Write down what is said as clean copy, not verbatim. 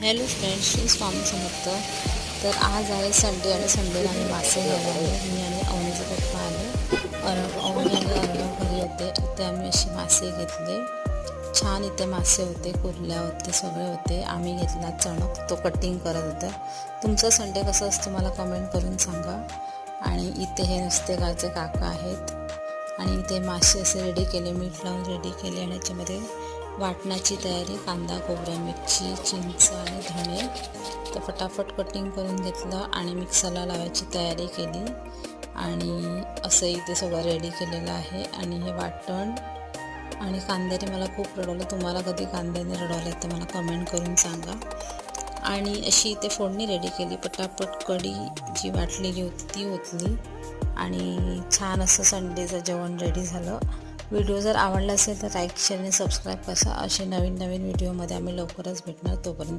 Hello friends, Shri Swami Samarth. तर आज आहे संडे आणि संडेला आम्ही मासे घ्यायला आलो. मी आणि अवनीचे पप्पा आले. अवनी आणि अर्णव घरी होते. इथे आम्ही असे मासे घेतले. छान इथे मासे होते, कुर्ल्या होते, सगळे होते. आम्ही घेतला चणक, तो कटिंग करत होता. तुमचा संडे कसा असतो मला कमेंट करून सांगा. आणि इथे हे नुसते गावचे काका आहेत. आणि इथे मासे असे रेडी केले, मीठ लावून रेडी केले. आणि याच्यामध्ये वाटणाची तयारी, कांदा, खोबरा, मिरची, चिंच आणि धणे. तर फटाफट कटिंग करून घेतलं आणि मिक्सरला लावायची तयारी केली. आणि असं इथे सगळं रेडी केलेलं आहे. आणि हे वाटण आणि कांद्याने मला खूप रडवलं. तुम्हाला कधी कांद्याने रडवलं तर मला कमेंट करून सांगा. आणि अशी इथे फोडणी रेडी केली. पटापट कढी जी वाटलेली होती ती ओतली आणि छान असं संडेचं जेवण रेडी झालं. व्हिडिओ जर आवडला असेल तर लाईक, शेअर आणि सबस्क्राईब करा. असे नवीन व्हिडिओमध्ये आम्ही लवकरच भेटणार. तोपर्यंत